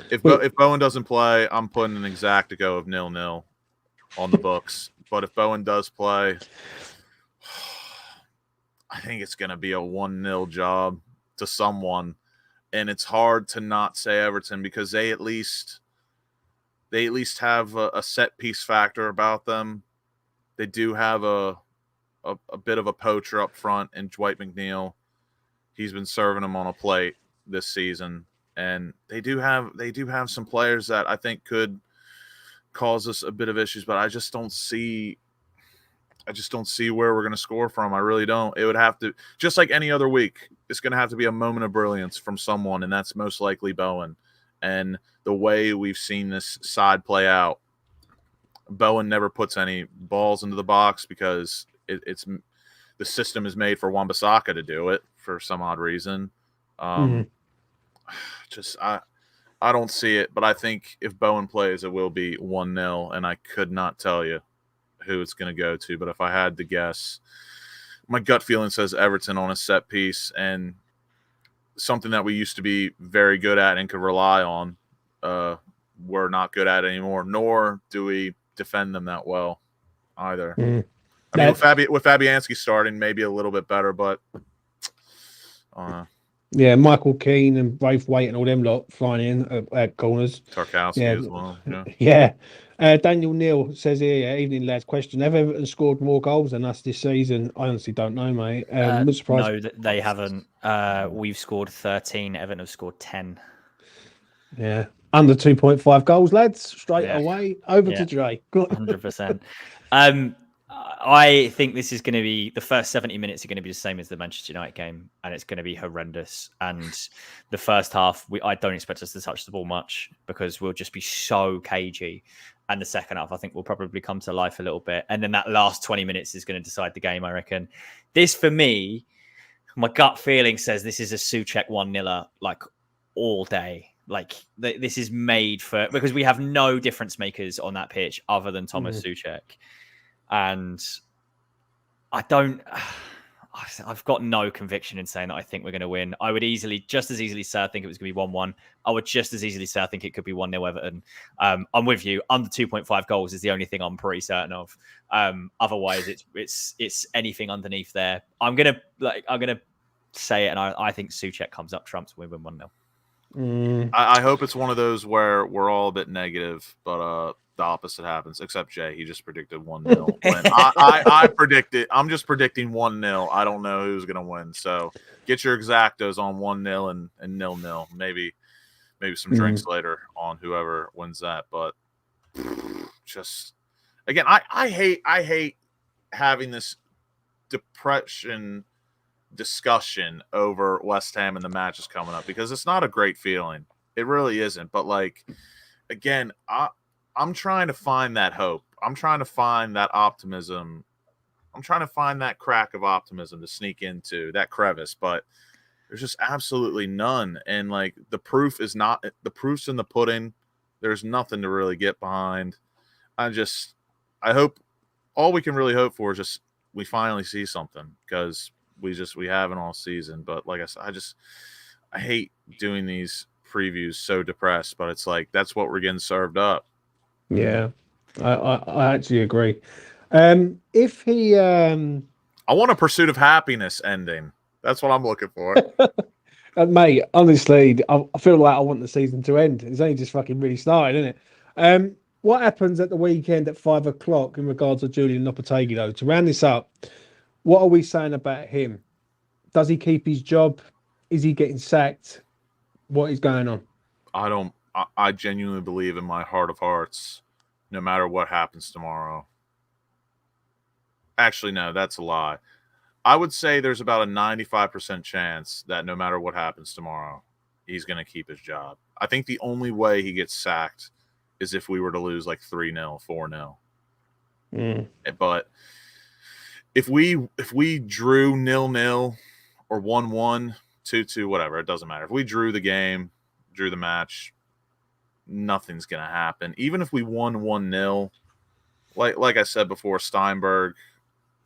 if Bowen doesn't play, I'm putting an exact to go of 0-0. on the books. But if Bowen does play, I think it's going to be a 1-0 job to someone. And it's hard to not say Everton because they at least have a set piece factor about them. They do have a bit of a poacher up front in Dwight McNeil. He's been serving them on a plate this season. And they do have some players that I think could cause us a bit of issues, but I just don't see where we're going to score from. I really don't. It would have to, just like any other week, it's going to have to be a moment of brilliance from someone, and that's most likely Bowen. And the way we've seen this side play out, Bowen never puts any balls into the box because it's the system is made for Wan-Bissaka to do it for some odd reason. I don't see it, but I think if Bowen plays, it will be 1-0, and I could not tell you who it's going to go to. But if I had to guess, my gut feeling says Everton on a set piece, and something that we used to be very good at and could rely on, we're not good at anymore, nor do we defend them that well either. I mean, with Fabianski starting, maybe a little bit better, but yeah, Michael Keane and Braithwaite and all them lot flying in at corners. Tarkowski as well. Yeah. Daniel Neal says here, evening lads, question, have Everton scored more goals than us this season? I honestly don't know, mate. I'm surprised. No, they haven't. We've scored 13. Everton have scored 10. Yeah. Under 2.5 goals, lads. Straight away. Over to Dre. 100%. I think this is going to be, the first 70 minutes are going to be the same as the Manchester United game, and it's going to be horrendous. And the first half, I don't expect us to touch the ball much because we'll just be so cagey. And the second half, I think, will probably come to life a little bit. And then that last 20 minutes is going to decide the game, I reckon. This, for me, my gut feeling says this is a Souček 1-0 like all day. Like this is made for, because we have no difference makers on that pitch other than Thomas Souček. And I've got no conviction in saying that I think we're going to win. I would just as easily say I think it was going to be 1-1. I would just as easily say I think it could be 1-0 Everton. I'm with you. Under 2.5 goals is the only thing I'm pretty certain of. Otherwise, it's anything underneath there. I'm gonna say it, and I think Souček comes up trumps. We win 1-0. I hope it's one of those where we're all a bit negative, but the opposite happens, except Jay. He just predicted 1-0. I predicted. I'm just predicting 1-0. I don't know who's going to win. So get your exactos on 1-0 and 0-0. Maybe some drinks later on whoever wins that. But just again, I hate having this depression discussion over West Ham and the matches coming up because it's not a great feeling. It really isn't. But like again, I'm trying to find that hope. I'm trying to find that optimism. I'm trying to find that crack of optimism to sneak into that crevice, but there's just absolutely none. And like the proof's in the pudding. There's nothing to really get behind. I hope all we can really hope for is just we finally see something because we haven't all season. But like I said, I hate doing these previews so depressed, but it's like that's what we're getting served up. Yeah, I actually agree. If he, I want a Pursuit of Happiness ending. That's what I'm looking for. Mate, honestly, I feel like I want the season to end. It's only just fucking really started, isn't it? What happens at the weekend at 5 o'clock in regards to Julen Lopetegui, though? To round this up, what are we saying about him? Does he keep his job? Is he getting sacked? What is going on? I genuinely believe in my heart of hearts, no matter what happens tomorrow. Actually, no, that's a lie. I would say there's about a 95% chance that no matter what happens tomorrow, he's going to keep his job. I think the only way he gets sacked is if we were to lose like 3-0, 4-0. But if we drew 0-0 or 1-1, 2-2, whatever, it doesn't matter. If we drew the match, nothing's going to happen. Even if we won 1-0, like I said before, Steinberg,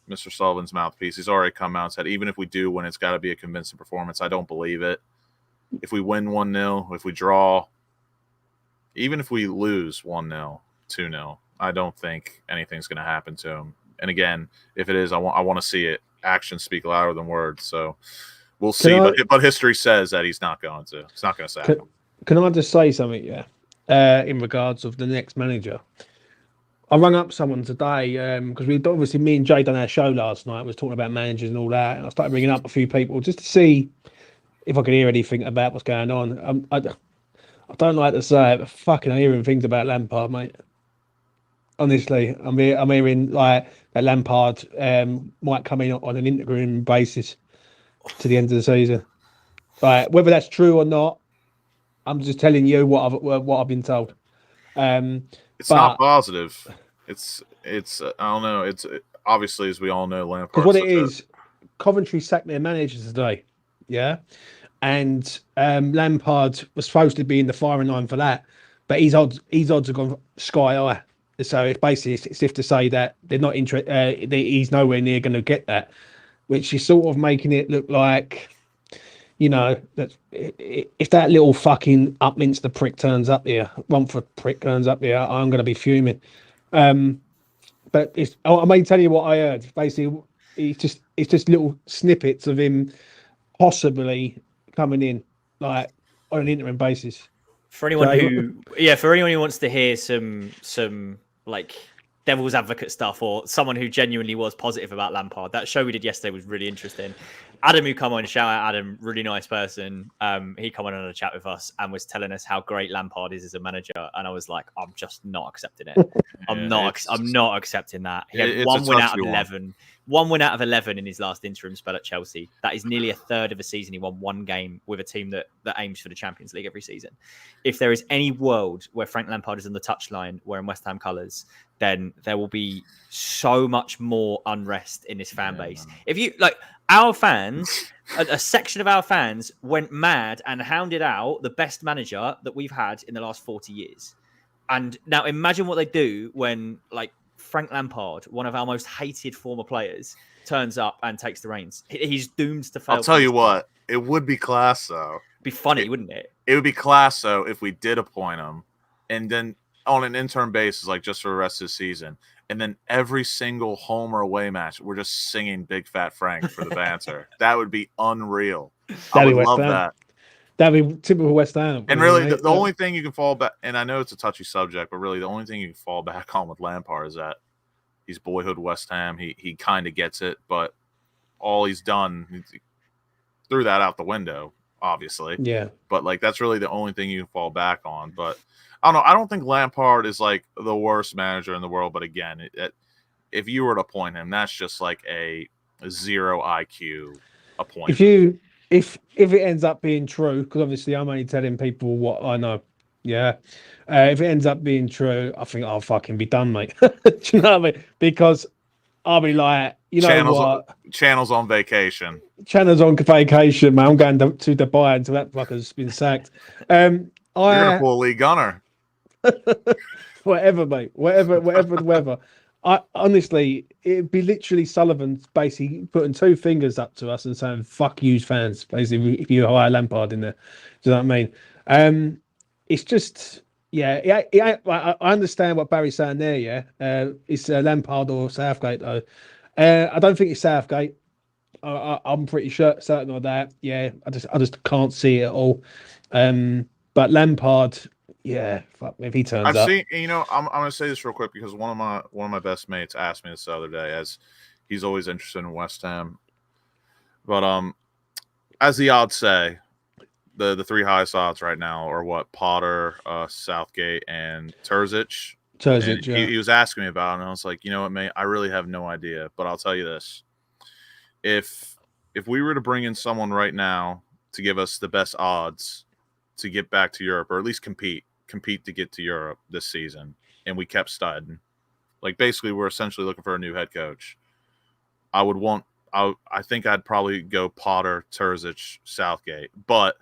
Mr. Sullivan's mouthpiece, he's already come out and said, even if we do win, it's got to be a convincing performance. I don't believe it. If we win 1-0, if we draw, even if we lose 1-0, 2-0, I don't think anything's going to happen to him. And again, if it is, I want to see it. Actions speak louder than words. So we'll see. But history says that he's not going to. It's not going to sack him. Can I just say something? Yeah, in regards of the next manager. I rang up someone today because me and Jay done our show last night. I was talking about managers and all that, and I started ringing up a few people just to see if I could hear anything about what's going on. I don't like to say it, but fucking I'm hearing things about Lampard, mate. Honestly, I'm hearing like that Lampard might come in on an interim basis to the end of the season. Like whether that's true or not, I'm just telling you what I've been told. It's not positive. It's I don't know. It's obviously, as we all know, Lampard. Because what it is, Coventry sacked their manager today, yeah, and Lampard was supposed to be in the firing line for that, but his odds have gone sky high. So it's basically it's if to say that they're not interested. He's nowhere near going to get that, which is sort of making it look like, you know, that if that little fucking Upminster prick turns up here, Romford prick turns up here, I'm going to be fuming. But I may tell you what I heard. Basically, it's just little snippets of him possibly coming in, like on an interim basis. For anyone who wants to hear some like devil's advocate stuff, or someone who genuinely was positive about Lampard, that show we did yesterday was really interesting. Adam, who come on, shout out Adam, really nice person. He come on a chat with us and was telling us how great Lampard is as a manager, and I was like, I'm just not accepting it. I'm not accepting that. He had one win out of 11. One win out of 11 in his last interim spell at Chelsea. That is nearly a third of a season. He won one game with a team that aims for the Champions League every season. If there is any world where Frank Lampard is on the touchline wearing West Ham colours, then there will be so much more unrest in this fan base. If you like, our fans, a section of our fans went mad and hounded out the best manager that we've had in the last 40 years. And now imagine what they do when, like, Frank Lampard, one of our most hated former players, turns up and takes the reins. He's doomed to fail. I'll tell you what, it would be class, though. Be funny, wouldn't it? It would be class, though, if we did appoint him, and then on an interim basis, like just for the rest of the season, and then every single home or away match, we're just singing Big Fat Frank for the banter. That would be unreal. I would love that. That'd be typical West Ham. And really, the only thing you can fall back, and I know it's a touchy subject, but really the only thing you can fall back on with Lampard is that he's boyhood West Ham. He kind of gets it, but all he's done, he threw that out the window, obviously. Yeah. But like that's really the only thing you can fall back on. But I don't know. I don't think Lampard is like the worst manager in the world. But again, if you were to appoint him, that's just like a 0 IQ appointment. If it ends up being true, because obviously I'm only telling people what I know, yeah. If it ends up being true, I think I'll fucking be done, mate. Do you know what I mean? Because I'll be like, you know what? Channel's on vacation. Channel's on vacation, man. I'm going to Dubai until that fucker's been sacked. You're gonna pull Lee Gunner. Whatever, mate. Whatever the weather. I honestly, it'd be literally Sullivan basically putting two fingers up to us and saying "fuck you, fans." Basically, if you hire Lampard in there, do you know what I mean? It's just, yeah. I understand what Barry's saying there. Yeah, it's Lampard or Southgate though. I don't think it's Southgate. I'm pretty certain of that. Yeah, I just can't see it at all. But Lampard. Yeah, fuck, if he turns up. I've seen, you know, I'm gonna say this real quick because one of my best mates asked me this the other day, as he's always interested in West Ham. But as the odds say, the three highest odds right now are what? Potter, Southgate, and Terzic. And yeah. He was asking me about it, and I was like, you know what, mate, I really have no idea. But I'll tell you this: if we were to bring in someone right now to give us the best odds to get back to Europe, or at least compete to get to Europe this season, and we kept Steiden, like basically we're essentially looking for a new head coach. I think I'd probably go Potter, Terzic, Southgate. But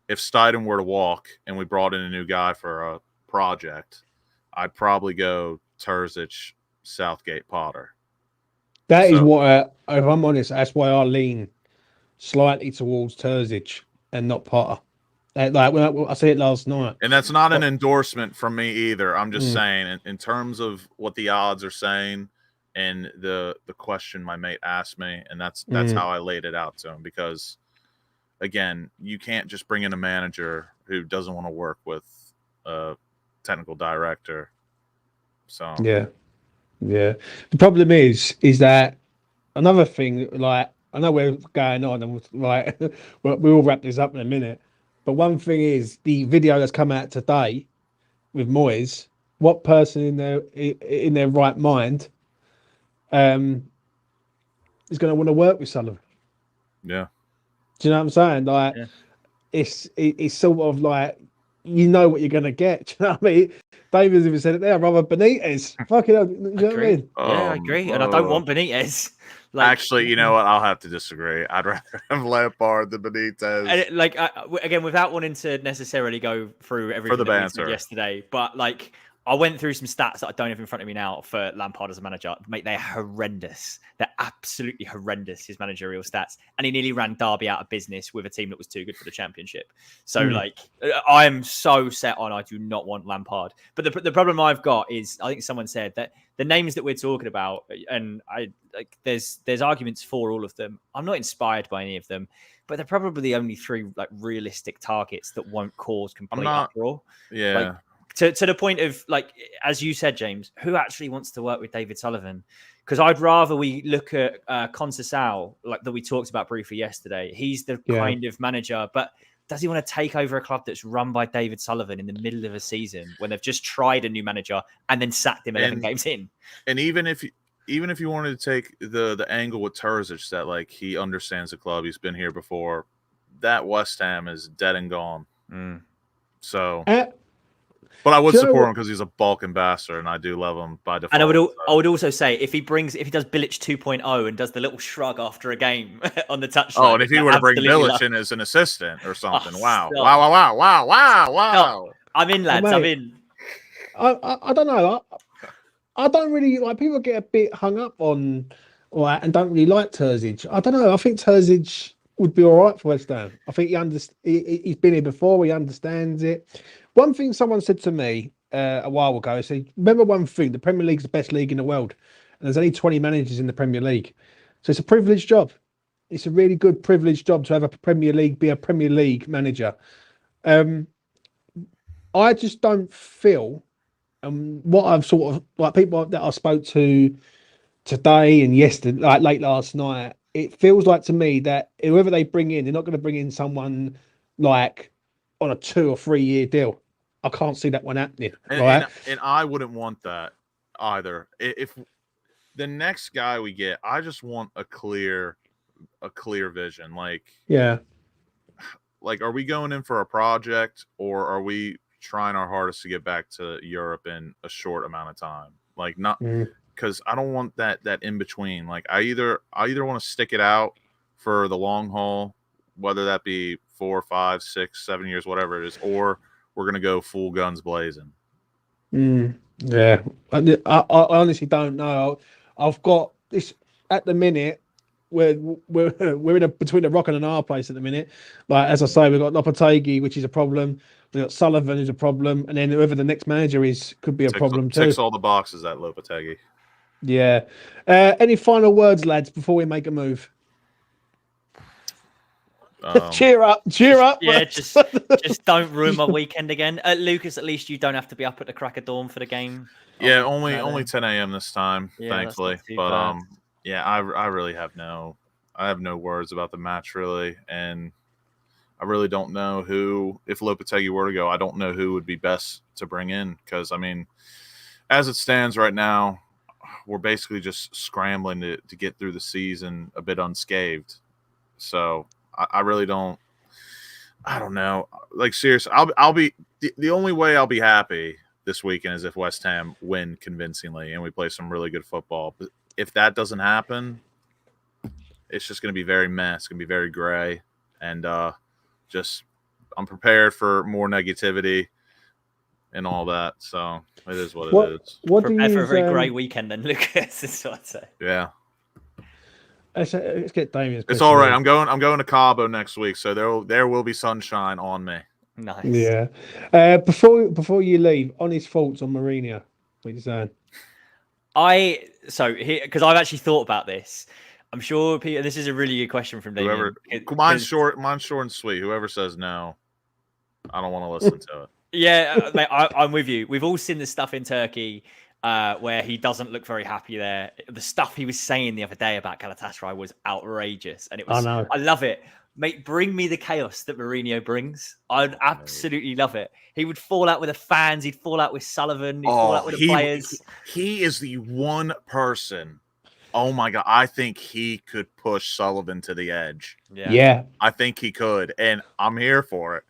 if Steiden were to walk and we brought in a new guy for a project, I'd probably go Terzic, Southgate, Potter. That is what, if I'm honest, that's why I lean slightly towards Terzic and not Potter. Like when I said it last night. And that's not an endorsement from me either. I'm just Mm. saying, in terms of what the odds are saying, and the question my mate asked me, and that's how I laid it out to him. Because again, you can't just bring in a manager who doesn't want to work with a technical director. So Yeah. The problem is that another thing. Like I know we're going on, and like we'll wrap this up in a minute. But one thing is the video that's come out today with Moyes. What person in their right mind is going to want to work with Sullivan? yeah. Do you know what I'm saying? Like, Yeah. it's sort of like you know what you're going to get. Do you know what I mean? David's even said it there. Rather Benitez. Fucking hell. Do you know what I mean? Yeah, I agree. And I don't want Benitez. Like, actually, you know what? I'll have to disagree. I'd rather have Lampard than Benitez. And again, without wanting to necessarily go through everything the that we said banter yesterday, but like I went through some stats that I don't have in front of me now for Lampard as a manager. Mate, they're horrendous. They're absolutely horrendous, his managerial stats. And he nearly ran Derby out of business with a team that was too good for the Championship. So, like, I'm so set on I do not want Lampard. But the problem I've got is, I think someone said that the names that we're talking about, and I like, there's arguments for all of them. I'm not inspired by any of them, but they're probably the only three like realistic targets that won't cause complete uproar. Yeah. Like, to the point of, like, as you said, James, who actually wants to work with David Sullivan? Because I'd rather we look at Conceição, like that we talked about briefly yesterday. He's the kind of manager, but does he want to take over a club that's run by David Sullivan in the middle of a season when they've just tried a new manager and then sacked him 11 games in? And even if you wanted to take the angle with Terzic, that like he understands the club, he's been here before, that West Ham is dead and gone. So... But I would support him because he's a Balkan bastard, and I do love him by default. And I would also say if he does Bilic 2.0 and does the little shrug after a game on the touchline. Oh, and if he were to bring Bilic in as an assistant or something, wow. I'm in, lads. I'm in. I don't know. I don't really like, people get a bit hung up on and don't really like Terzic. I don't know. I think Terzic would be all right for West Ham. I think he's been here before. He understands it. One thing someone said to me a while ago, said, remember one thing, the Premier League's the best league in the world. And there's only 20 managers in the Premier League. So it's a privileged job. It's a really good privileged job to have be a Premier League manager. I just don't feel, what I've sort of, like people that I spoke to today and yesterday, like late last night, it feels like to me that whoever they bring in, they're not going to bring in someone like on a 2 or 3 year deal. I can't see that one happening. And I wouldn't want that either. If the next guy we get, I just want a clear vision. Like, are we going in for a project, or are we trying our hardest to get back to Europe in a short amount of time? Like, not because I don't want that in between. Like, I either want to stick it out for the long haul, whether that be 4, 5, 6, 7 years, whatever it is, or we're going to go full guns blazing. Yeah. I honestly don't know. I've got this at the minute. We're in between a rock and a hard place at the minute. Like, as I say, we've got Lopetegui, which is a problem. We've got Sullivan, who's a problem. And then whoever the next manager is could be a problem too. Ticks all the boxes, that Lopetegui. Yeah. Any final words, lads, before we make a move? Cheer up. Yeah, just don't ruin my weekend again. Lucas, at least you don't have to be up at the crack of dawn for the game. Yeah, only 10 a.m. this time, thankfully. But bad. I really have no words about the match, really, and I really don't know who, if Lopetegui were to go, I don't know who would be best to bring in, because I mean, as it stands right now, we're basically just scrambling to get through the season a bit unscathed. So I really don't. I don't know. Like, seriously, I'll be the only way I'll be happy this weekend is if West Ham win convincingly and we play some really good football. But if that doesn't happen, it's just going to be very meh. It's going to be very gray, and I'm prepared for more negativity and all that. So it is what it is. Prepare for a very grey weekend, then, Lucas. Is what I'd say. Yeah. Let's get Damien's. It's all right. I'm going to Cabo next week, so there will be sunshine on me. Nice. Yeah. Before you leave, honest thoughts on Mourinho. What are you saying? Because I've actually thought about this. I'm sure Peter. This is a really good question from Damien. Mine's short and sweet. Whoever says no, I don't want to listen to it. Yeah, mate, I'm with you. We've all seen the stuff in Turkey where he doesn't look very happy there. The stuff he was saying the other day about Galatasaray was outrageous, and it was. I know. I love it. Mate, bring me the chaos that Mourinho brings. I'd absolutely love it. He would fall out with the fans. He'd fall out with Sullivan. He'd fall out with the players. He is the one person. Oh my God. I think he could push Sullivan to the edge. Yeah. I think he could. And I'm here for it.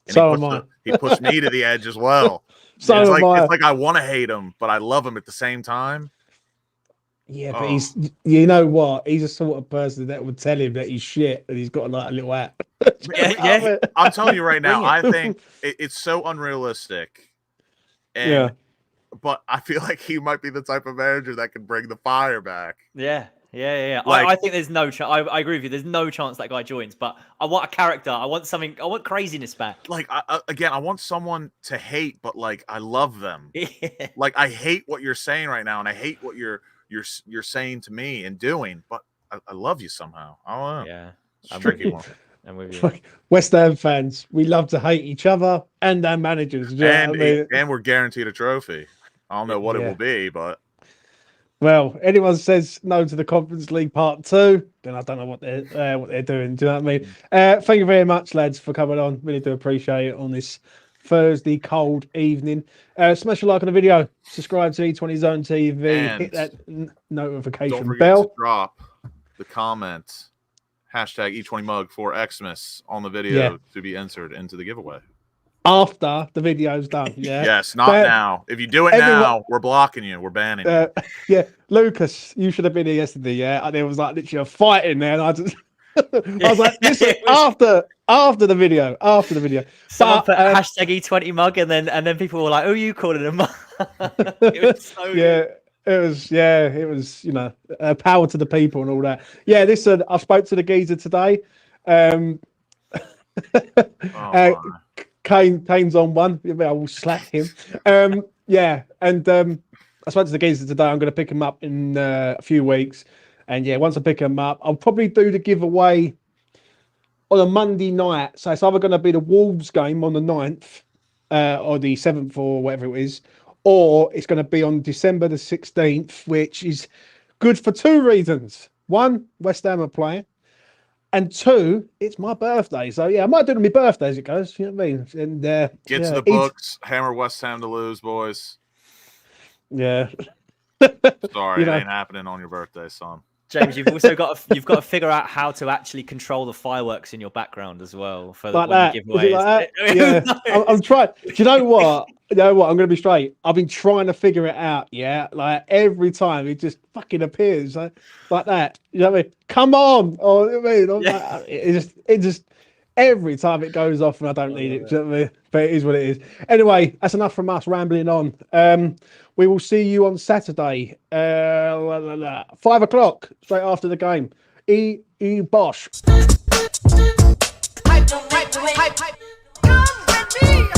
And So am I. He pushed me to the edge as well. So it's am I. It's like I want to hate him, but I love him at the same time. Yeah, but he's, you know what? He's the sort of person that would tell him that he's shit and he's got like a little app. Yeah. I'm telling you right now, I think it's so unrealistic. And, but I feel like he might be the type of manager that can bring the fire back. Yeah. Like, I think there's no chance. I agree with you. There's no chance that guy joins, but I want a character. I want something. I want craziness back. Like, I want someone to hate, but like, I love them. Yeah. Like, I hate what you're saying right now, and I hate what you're saying to me and doing, but I love you somehow. I don't know. Yeah. It's a tricky one. I'm with you. West Ham fans, we love to hate each other and our managers. And we're guaranteed a trophy. I don't know what it will be, but well, anyone says no to the Conference League Part 2, then I don't know what they're doing. Do you know what I mean? Thank you very much, lads, for coming on. Really do appreciate it on this Thursday cold evening. Smash a like on the video, subscribe to E20 Zone TV, and hit that don't notification forget bell. to drop the comment hashtag E20 mug for Xmas on the video to be entered into the giveaway. After the video's done, yeah. Yes, not now. If you do it now, we're blocking you. We're banning you. Yeah, Lucas, you should have been here yesterday. Yeah, and there was like literally a fight in there, and I just, I was like, listen, after the video. Someone put hashtag E20 mug, and then people were like, "Oh, you calling him?" It was so good. It was, you know, power to the people and all that. Yeah, listen, I spoke to the geezer today. Kane's on one. I will slap him. And I spoke to the geezer today. I'm going to pick him up in a few weeks. And yeah, once I pick him up, I'll probably do the giveaway on a Monday night. So it's either going to be the Wolves game on the 9th or the 7th or whatever it is, or it's going to be on December the 16th, which is good for two reasons. One, West Ham are playing. And two, it's my birthday. So, yeah, I might do it on my birthday as it goes. You know what I mean? And get to the books. Hammer West Ham to lose, boys. Yeah. Sorry, it ain't happening on your birthday, son. James, you've also got to figure out how to actually control the fireworks in your background as well for like when that. you give away. Like that? Yeah, I'm trying. Do you know what? I'm going to be straight. I've been trying to figure it out. Yeah, like every time it just fucking appears like that. You know what I mean? Come on! Oh, I mean, like, it just every time it goes off and I don't need it. Do you know what I mean? But it is what it is. Anyway, that's enough from us rambling on. We will see you on Saturday, 5 o'clock, straight after the game. Bosh. Hype, hype, hype, hype. Come with me.